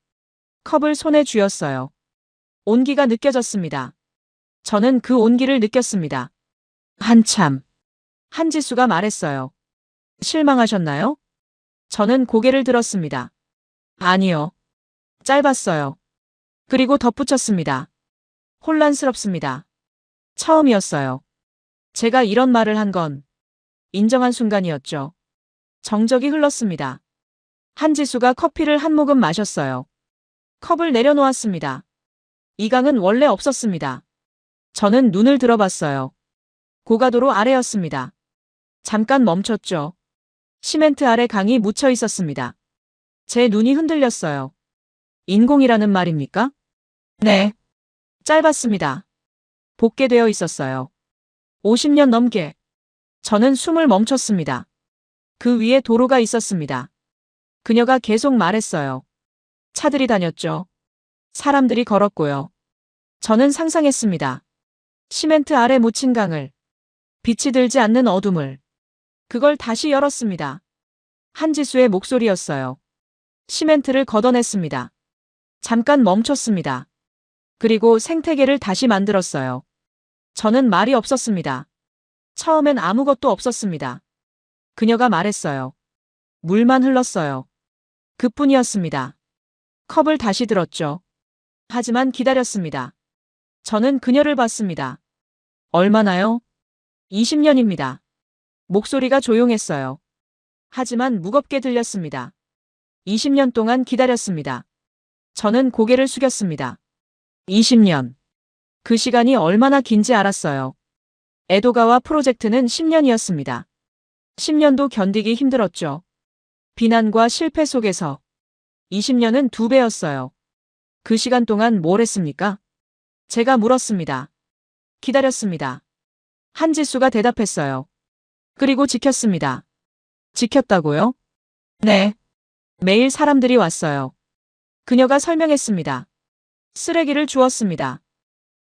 컵을 손에 쥐었어요. 온기가 느껴졌습니다. 저는 그 온기를 느꼈습니다. 한참. 한지수가 말했어요. 실망하셨나요? 저는 고개를 들었습니다. 아니요. 짧았어요. 그리고 덧붙였습니다. 혼란스럽습니다. 처음이었어요. 제가 이런 말을 한 건 인정한 순간이었죠. 정적이 흘렀습니다. 한지수가 커피를 한 모금 마셨어요. 컵을 내려놓았습니다. 이강은 원래 없었습니다. 저는 눈을 들어봤어요. 고가도로 아래였습니다. 잠깐 멈췄죠. 시멘트 아래 강이 묻혀 있었습니다. 제 눈이 흔들렸어요. 인공이라는 말입니까? 네. 짧았습니다. 복개되어 있었어요. 50년 넘게. 저는 숨을 멈췄습니다. 그 위에 도로가 있었습니다. 그녀가 계속 말했어요. 차들이 다녔죠. 사람들이 걸었고요. 저는 상상했습니다. 시멘트 아래 묻힌 강을 빛이 들지 않는 어둠을. 그걸 다시 열었습니다. 한지수의 목소리였어요. 시멘트를 걷어냈습니다. 잠깐 멈췄습니다. 그리고 생태계를 다시 만들었어요. 저는 말이 없었습니다. 처음엔 아무것도 없었습니다. 그녀가 말했어요. 물만 흘렀어요. 그뿐이었습니다. 컵을 다시 들었죠. 하지만 기다렸습니다. 저는 그녀를 봤습니다. 얼마나요? 20년입니다. 목소리가 조용했어요. 하지만 무겁게 들렸습니다. 20년 동안 기다렸습니다. 저는 고개를 숙였습니다. 20년. 그 시간이 얼마나 긴지 알았어요. 에도가와 프로젝트는 10년이었습니다. 10년도 견디기 힘들었죠. 비난과 실패 속에서 20년은 2배였어요. 그 시간 동안 뭘 했습니까? 제가 물었습니다. 기다렸습니다. 한지수가 대답했어요. 그리고 지켰습니다. 지켰다고요? 네. 매일 사람들이 왔어요. 그녀가 설명했습니다. 쓰레기를 주웠습니다.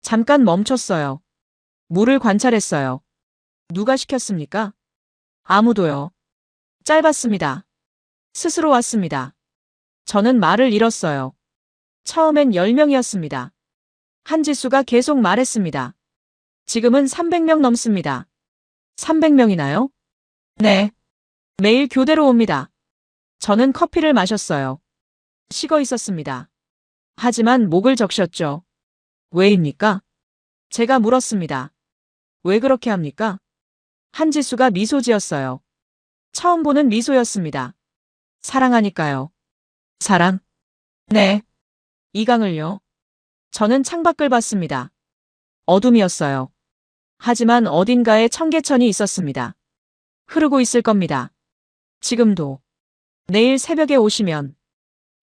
잠깐 멈췄어요. 물을 관찰했어요. 누가 시켰습니까? 아무도요. 짧았습니다. 스스로 왔습니다. 저는 말을 잃었어요. 처음엔 10명이었습니다. 한지수가 계속 말했습니다. 지금은 300명 넘습니다. 300명이나요? 네. 매일 교대로 옵니다. 저는 커피를 마셨어요. 식어 있었습니다. 하지만 목을 적셨죠. 왜입니까? 제가 물었습니다. 왜 그렇게 합니까? 한지수가 미소 지었어요. 처음 보는 미소였습니다. 사랑하니까요. 사랑? 네. 이강을요? 저는 창밖을 봤습니다. 어둠이었어요. 하지만 어딘가에 청계천이 있었습니다. 흐르고 있을 겁니다. 지금도. 내일 새벽에 오시면.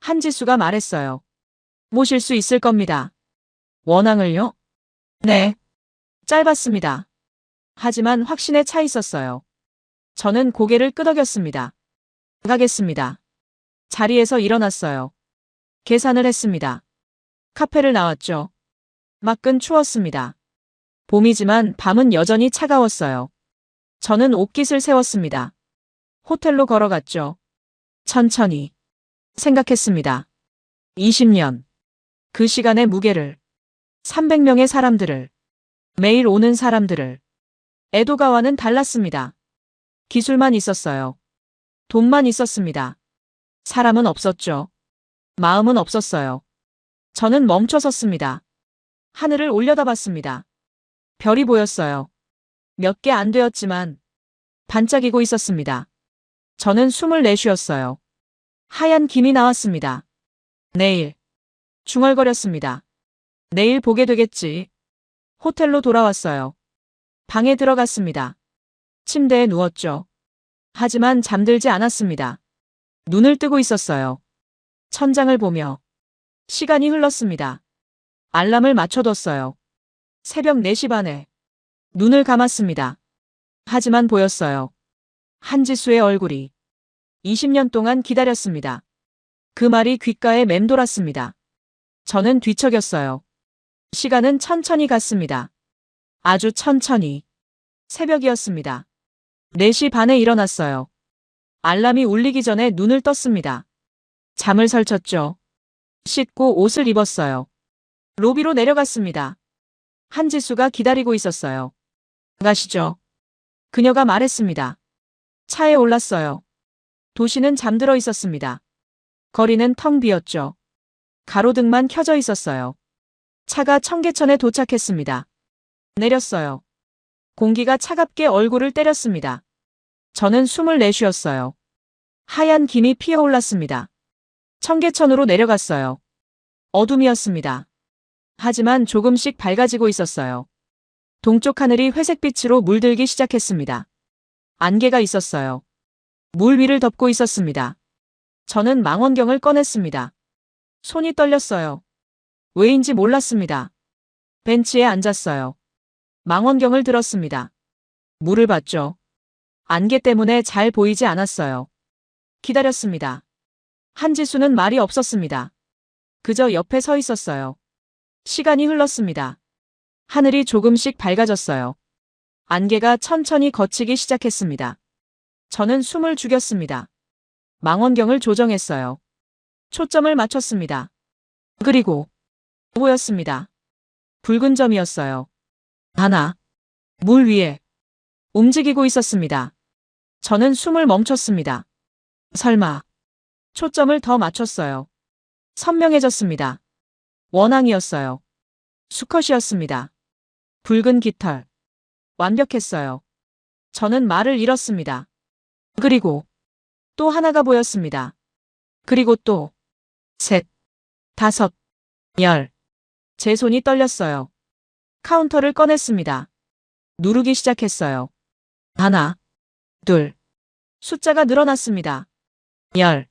한지수가 말했어요. 모실 수 있을 겁니다. 원앙을요? 네. 짧았습니다. 하지만 확신에 차 있었어요. 저는 고개를 끄덕였습니다. 가겠습니다. 자리에서 일어났어요. 계산을 했습니다. 카페를 나왔죠. 밖은 추웠습니다. 봄이지만 밤은 여전히 차가웠어요. 저는 옷깃을 세웠습니다. 호텔로 걸어갔죠. 천천히. 생각했습니다. 20년. 그 시간의 무게를. 300명의 사람들을. 매일 오는 사람들을. 에도가와는 달랐습니다. 기술만 있었어요. 돈만 있었습니다. 사람은 없었죠. 마음은 없었어요. 저는 멈춰 섰습니다. 하늘을 올려다봤습니다. 별이 보였어요. 몇 개 안 되었지만 반짝이고 있었습니다. 저는 숨을 내쉬었어요. 하얀 김이 나왔습니다. 내일. 중얼거렸습니다. 내일 보게 되겠지. 호텔로 돌아왔어요. 방에 들어갔습니다. 침대에 누웠죠. 하지만 잠들지 않았습니다. 눈을 뜨고 있었어요. 천장을 보며. 시간이 흘렀습니다. 알람을 맞춰뒀어요. 새벽 4시 반에. 눈을 감았습니다. 하지만 보였어요. 한지수의 얼굴이. 20년 동안 기다렸습니다. 그 말이 귓가에 맴돌았습니다. 저는 뒤척였어요. 시간은 천천히 갔습니다. 아주 천천히. 새벽이었습니다. 4시 반에 일어났어요. 알람이 울리기 전에 눈을 떴습니다. 잠을 설쳤죠. 씻고 옷을 입었어요. 로비로 내려갔습니다. 한지수가 기다리고 있었어요. 가시죠. 그녀가 말했습니다. 차에 올랐어요. 도시는 잠들어 있었습니다. 거리는 텅 비었죠. 가로등만 켜져 있었어요. 차가 청계천에 도착했습니다. 내렸어요. 공기가 차갑게 얼굴을 때렸습니다. 저는 숨을 내쉬었어요. 하얀 김이 피어올랐습니다. 청계천으로 내려갔어요. 어둠이었습니다. 하지만 조금씩 밝아지고 있었어요. 동쪽 하늘이 회색빛으로 물들기 시작했습니다. 안개가 있었어요. 물 위를 덮고 있었습니다. 저는 망원경을 꺼냈습니다. 손이 떨렸어요. 왜인지 몰랐습니다. 벤치에 앉았어요. 망원경을 들었습니다. 물을 봤죠. 안개 때문에 잘 보이지 않았어요. 기다렸습니다. 한지수는 말이 없었습니다. 그저 옆에 서 있었어요. 시간이 흘렀습니다. 하늘이 조금씩 밝아졌어요. 안개가 천천히 걷히기 시작했습니다. 저는 숨을 죽였습니다. 망원경을 조정했어요. 초점을 맞췄습니다. 그리고 보였습니다. 붉은 점이었어요. 하나, 물 위에 움직이고 있었습니다. 저는 숨을 멈췄습니다. 설마. 초점을 더 맞췄어요. 선명해졌습니다. 원앙이었어요. 수컷이었습니다. 붉은 깃털. 완벽했어요. 저는 말을 잃었습니다. 그리고 또 하나가 보였습니다. 그리고 또 셋, 다섯, 열. 제 손이 떨렸어요. 카운터를 꺼냈습니다. 누르기 시작했어요. 하나, 둘. 숫자가 늘어났습니다. 10,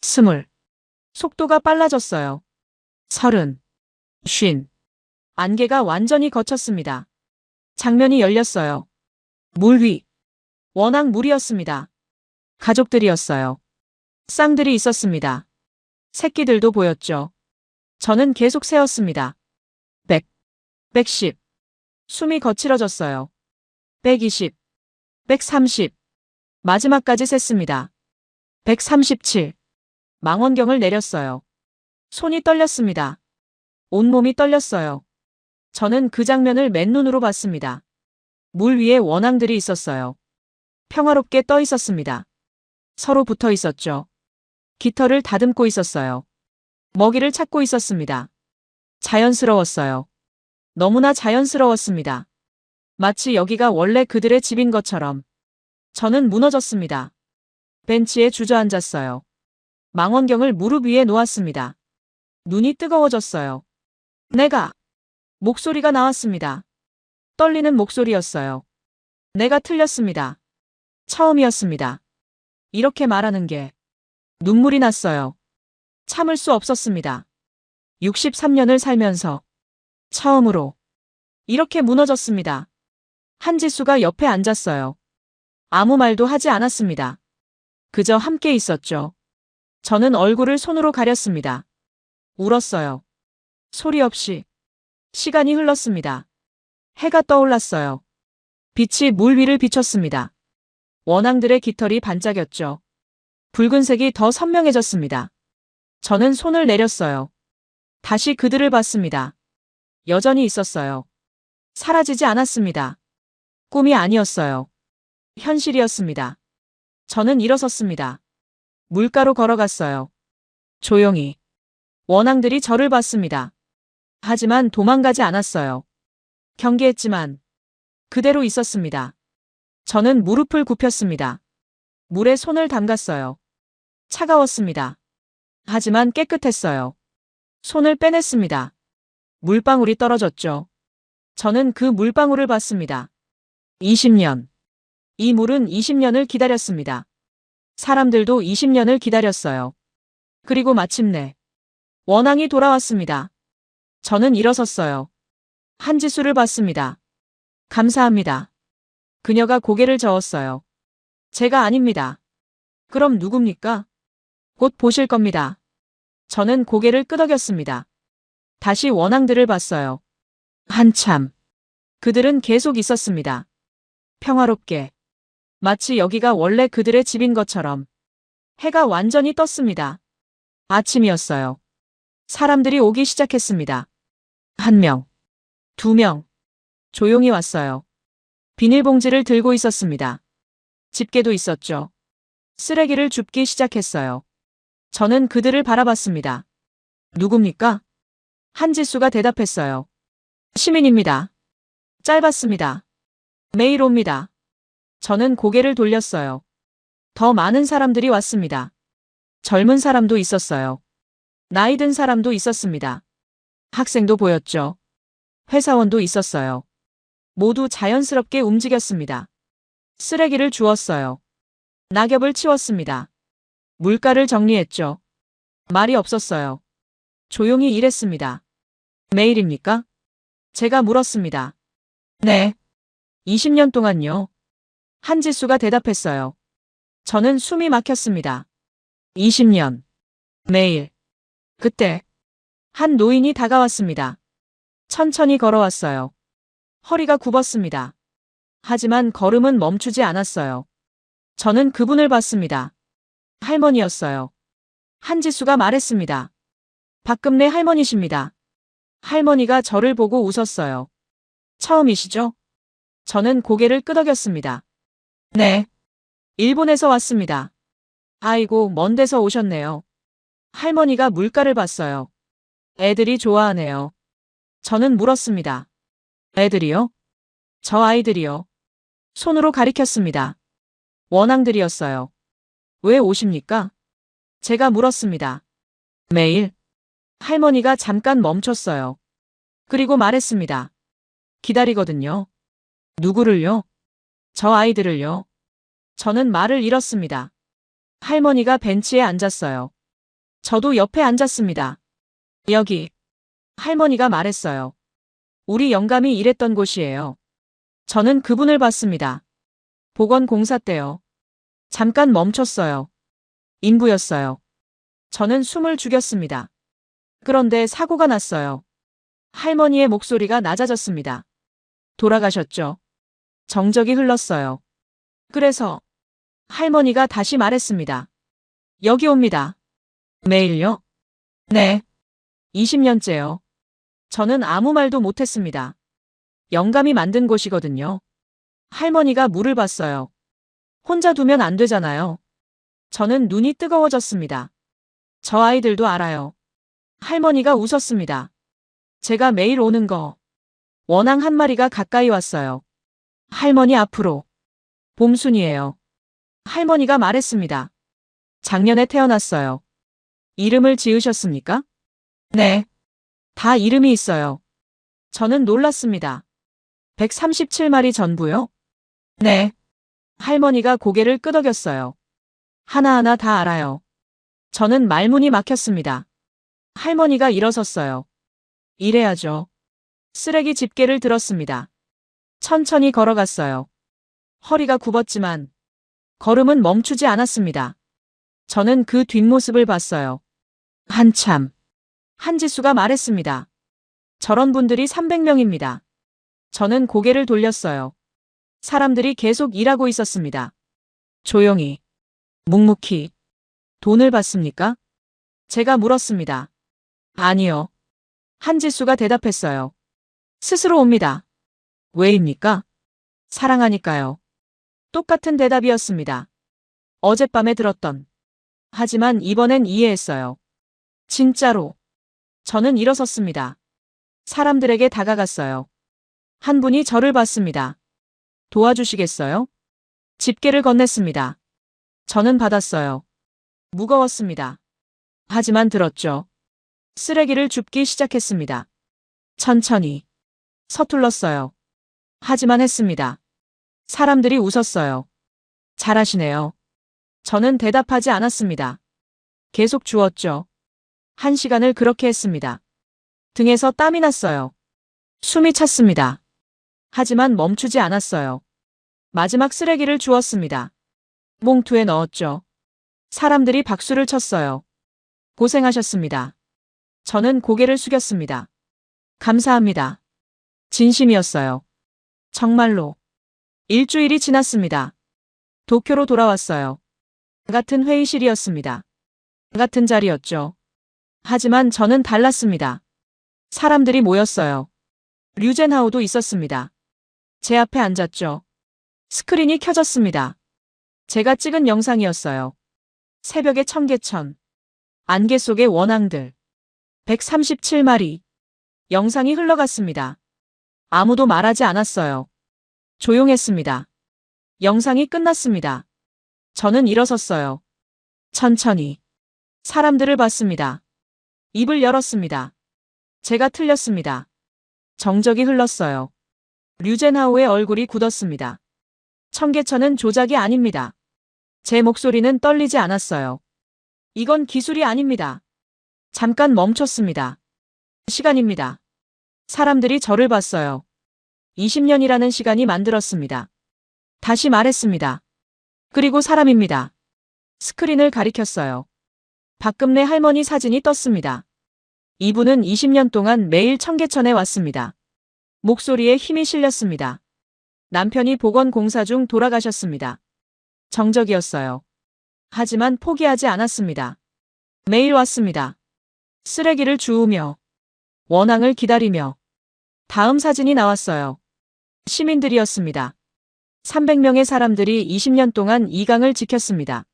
20. 속도가 빨라졌어요. 30, 50. 안개가 완전히 걷혔습니다. 장면이 열렸어요. 물 위. 워낙 물이었습니다. 가족들이었어요. 쌍들이 있었습니다. 새끼들도 보였죠. 저는 계속 세었습니다. 100, 110. 숨이 거칠어졌어요. 120, 130. 마지막까지 셌습니다. 137. 망원경을 내렸어요. 손이 떨렸습니다. 온몸이 떨렸어요. 저는 그 장면을 맨눈으로 봤습니다. 물 위에 원앙들이 있었어요. 평화롭게 떠 있었습니다. 서로 붙어 있었죠. 깃털을 다듬고 있었어요. 먹이를 찾고 있었습니다. 자연스러웠어요. 너무나 자연스러웠습니다. 마치 여기가 원래 그들의 집인 것처럼. 저는 무너졌습니다. 벤치에 주저앉았어요. 망원경을 무릎 위에 놓았습니다. 눈이 뜨거워졌어요. 목소리가 나왔습니다. 떨리는 목소리였어요. 내가 틀렸습니다. 처음이었습니다. 이렇게 말하는 게 눈물이 났어요. 참을 수 없었습니다. 63년을 살면서 처음으로 이렇게 무너졌습니다. 한지수가 옆에 앉았어요. 아무 말도 하지 않았습니다. 그저 함께 있었죠. 저는 얼굴을 손으로 가렸습니다. 울었어요. 소리 없이. 시간이 흘렀습니다. 해가 떠올랐어요. 빛이 물 위를 비췄습니다. 원앙들의 깃털이 반짝였죠. 붉은색이 더 선명해졌습니다. 저는 손을 내렸어요. 다시 그들을 봤습니다. 여전히 있었어요. 사라지지 않았습니다. 꿈이 아니었어요. 현실이었습니다. 저는 일어섰습니다. 물가로 걸어갔어요. 조용히. 원앙들이 저를 봤습니다. 하지만 도망가지 않았어요. 경계했지만 그대로 있었습니다. 저는 무릎을 굽혔습니다. 물에 손을 담갔어요. 차가웠습니다. 하지만 깨끗했어요. 손을 빼냈습니다. 물방울이 떨어졌죠. 저는 그 물방울을 봤습니다. 20년. 이 물은 20년을 기다렸습니다. 사람들도 20년을 기다렸어요. 그리고 마침내 원앙이 돌아왔습니다. 저는 일어섰어요. 한지수를 봤습니다. 감사합니다. 그녀가 고개를 저었어요. 제가 아닙니다. 그럼 누굽니까? 곧 보실 겁니다. 저는 고개를 끄덕였습니다. 다시 원앙들을 봤어요. 한참. 그들은 계속 있었습니다. 평화롭게. 마치 여기가 원래 그들의 집인 것처럼. 해가 완전히 떴습니다. 아침이었어요. 사람들이 오기 시작했습니다. 1명, 2명. 조용히 왔어요. 비닐봉지를 들고 있었습니다. 집게도 있었죠. 쓰레기를 줍기 시작했어요. 저는 그들을 바라봤습니다. 누굽니까? 한지수가 대답했어요. 시민입니다. 짧았습니다. 매일 옵니다. 저는 고개를 돌렸어요. 더 많은 사람들이 왔습니다. 젊은 사람도 있었어요. 나이 든 사람도 있었습니다. 학생도 보였죠. 회사원도 있었어요. 모두 자연스럽게 움직였습니다. 쓰레기를 주웠어요. 낙엽을 치웠습니다. 물가를 정리했죠. 말이 없었어요. 조용히 일했습니다. 매일입니까? 제가 물었습니다. 네. 20년 동안요. 한지수가 대답했어요. 저는 숨이 막혔습니다. 20년. 매일. 그때 한 노인이 다가왔습니다. 천천히 걸어왔어요. 허리가 굽었습니다. 하지만 걸음은 멈추지 않았어요. 저는 그분을 봤습니다. 할머니였어요. 한지수가 말했습니다. 박금래 할머니십니다. 할머니가 저를 보고 웃었어요. 처음이시죠? 저는 고개를 끄덕였습니다. 네. 일본에서 왔습니다. 아이고, 먼 데서 오셨네요. 할머니가 물가를 봤어요. 애들이 좋아하네요. 저는 물었습니다. 애들이요? 저 아이들이요. 손으로 가리켰습니다. 원앙들이었어요. 왜 오십니까? 제가 물었습니다. 매일. 할머니가 잠깐 멈췄어요. 그리고 말했습니다. 기다리거든요. 누구를요? 저 아이들을요. 저는 말을 잃었습니다. 할머니가 벤치에 앉았어요. 저도 옆에 앉았습니다. 여기. 할머니가 말했어요. 우리 영감이 일했던 곳이에요. 저는 그분을 봤습니다. 보건공사 때요. 잠깐 멈췄어요. 인부였어요. 저는 숨을 죽였습니다. 그런데 사고가 났어요. 할머니의 목소리가 낮아졌습니다. 돌아가셨죠. 정적이 흘렀어요. 그래서 할머니가 다시 말했습니다. 여기 옵니다. 매일요? 네. 20년째요. 저는 아무 말도 못했습니다. 영감이 만든 곳이거든요. 할머니가 물을 봤어요. 혼자 두면 안 되잖아요. 저는 눈이 뜨거워졌습니다. 저 아이들도 알아요. 할머니가 웃었습니다. 제가 매일 오는 거. 원앙 한 마리가 가까이 왔어요. 할머니 앞으로. 봄순이에요. 할머니가 말했습니다. 작년에 태어났어요. 이름을 지으셨습니까? 네. 다 이름이 있어요. 저는 놀랐습니다. 137마리 전부요? 네. 할머니가 고개를 끄덕였어요. 하나하나 다 알아요. 저는 말문이 막혔습니다. 할머니가 일어섰어요. 이래야죠. 쓰레기 집게를 들었습니다. 천천히 걸어갔어요. 허리가 굽었지만 걸음은 멈추지 않았습니다. 저는 그 뒷모습을 봤어요. 한참. 한지수가 말했습니다. 저런 분들이 300명입니다. 저는 고개를 돌렸어요. 사람들이 계속 일하고 있었습니다. 조용히. 묵묵히. 돈을 받습니까? 제가 물었습니다. 아니요. 한지수가 대답했어요. 스스로 옵니다. 왜입니까? 사랑하니까요. 똑같은 대답이었습니다. 어젯밤에 들었던. 하지만 이번엔 이해했어요. 진짜로. 저는 일어섰습니다. 사람들에게 다가갔어요. 한 분이 저를 봤습니다. 도와주시겠어요? 집게를 건넸습니다. 저는 받았어요. 무거웠습니다. 하지만 들었죠. 쓰레기를 줍기 시작했습니다. 천천히. 서툴렀어요. 하지만 했습니다. 사람들이 웃었어요. 잘하시네요. 저는 대답하지 않았습니다. 계속 주웠죠. 1시간을 그렇게 했습니다. 등에서 땀이 났어요. 숨이 찼습니다. 하지만 멈추지 않았어요. 마지막 쓰레기를 주웠습니다. 봉투에 넣었죠. 사람들이 박수를 쳤어요. 고생하셨습니다. 저는 고개를 숙였습니다. 감사합니다. 진심이었어요. 정말로. 일주일이 지났습니다. 도쿄로 돌아왔어요. 같은 회의실이었습니다. 같은 자리였죠. 하지만 저는 달랐습니다. 사람들이 모였어요. 류젠하우도 있었습니다. 제 앞에 앉았죠. 스크린이 켜졌습니다. 제가 찍은 영상이었어요. 새벽의 청계천. 안개 속의 원앙들. 137마리. 영상이 흘러갔습니다. 아무도 말하지 않았어요. 조용했습니다. 영상이 끝났습니다. 저는 일어섰어요. 천천히. 사람들을 봤습니다. 입을 열었습니다. 제가 틀렸습니다. 정적이 흘렀어요. 류젠하우의 얼굴이 굳었습니다. 청계천은 조작이 아닙니다. 제 목소리는 떨리지 않았어요. 이건 기술이 아닙니다. 잠깐 멈췄습니다. 시간입니다. 사람들이 저를 봤어요. 20년이라는 시간이 만들었습니다. 다시 말했습니다. 그리고 사람입니다. 스크린을 가리켰어요. 박금래 할머니 사진이 떴습니다. 이분은 20년 동안 매일 청계천에 왔습니다. 목소리에 힘이 실렸습니다. 남편이 보건공사 중 돌아가셨습니다. 정적이었어요. 하지만 포기하지 않았습니다. 매일 왔습니다. 쓰레기를 주우며, 원앙을 기다리며. 다음 사진이 나왔어요. 시민들이었습니다. 300명의 사람들이 20년 동안 이 강을 지켰습니다.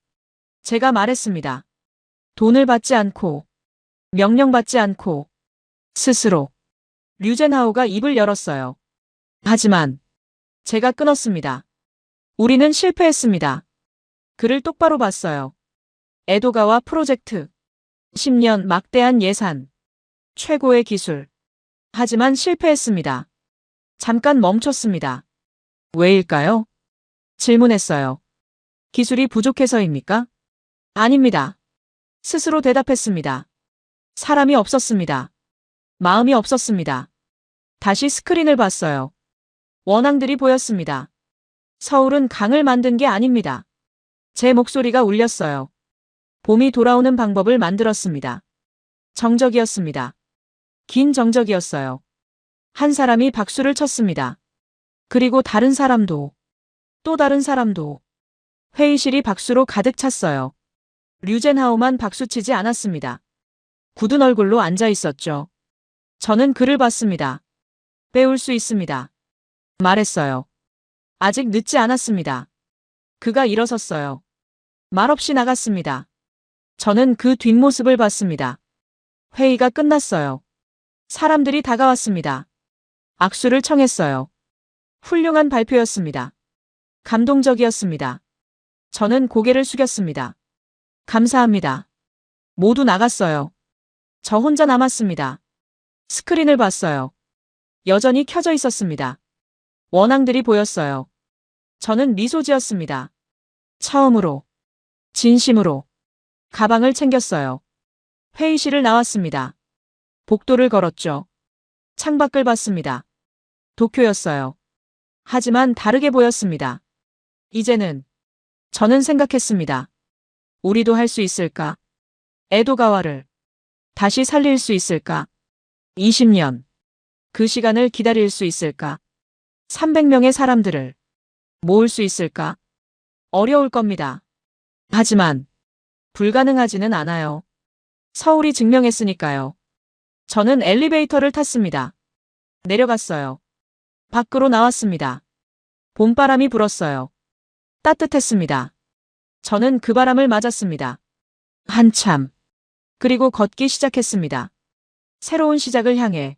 제가 말했습니다. 돈을 받지 않고, 명령받지 않고, 스스로. 류젠하우가 입을 열었어요. 하지만 제가 끊었습니다. 우리는 실패했습니다. 그를 똑바로 봤어요. 에도가와 프로젝트. 10년 막대한 예산. 최고의 기술. 하지만 실패했습니다. 잠깐 멈췄습니다. 왜일까요? 질문했어요. 기술이 부족해서입니까? 아닙니다. 스스로 대답했습니다. 사람이 없었습니다. 마음이 없었습니다. 다시 스크린을 봤어요. 원앙들이 보였습니다. 서울은 강을 만든 게 아닙니다. 제 목소리가 울렸어요. 봄이 돌아오는 방법을 만들었습니다. 정적이었습니다. 긴 정적이었어요. 한 사람이 박수를 쳤습니다. 그리고 다른 사람도, 또 다른 사람도. 회의실이 박수로 가득 찼어요. 류젠하우만 박수치지 않았습니다. 굳은 얼굴로 앉아 있었죠. 저는 그를 봤습니다. 배울 수 있습니다. 말했어요. 아직 늦지 않았습니다. 그가 일어섰어요. 말없이 나갔습니다. 저는 그 뒷모습을 봤습니다. 회의가 끝났어요. 사람들이 다가왔습니다. 악수를 청했어요. 훌륭한 발표였습니다. 감동적이었습니다. 저는 고개를 숙였습니다. 감사합니다. 모두 나갔어요. 저 혼자 남았습니다. 스크린을 봤어요. 여전히 켜져 있었습니다. 원앙들이 보였어요. 저는 미소 지었습니다. 처음으로, 진심으로. 가방을 챙겼어요. 회의실을 나왔습니다. 복도를 걸었죠. 창밖을 봤습니다. 도쿄였어요. 하지만 다르게 보였습니다. 이제는 저는 생각했습니다. 우리도 할 수 있을까? 에도가와를 다시 살릴 수 있을까? 20년. 그 시간을 기다릴 수 있을까? 300명의 사람들을 모을 수 있을까? 어려울 겁니다. 하지만 불가능하지는 않아요. 서울이 증명했으니까요. 저는 엘리베이터를 탔습니다. 내려갔어요. 밖으로 나왔습니다. 봄바람이 불었어요. 따뜻했습니다. 저는 그 바람을 맞았습니다. 한참. 그리고 걷기 시작했습니다. 새로운 시작을 향해.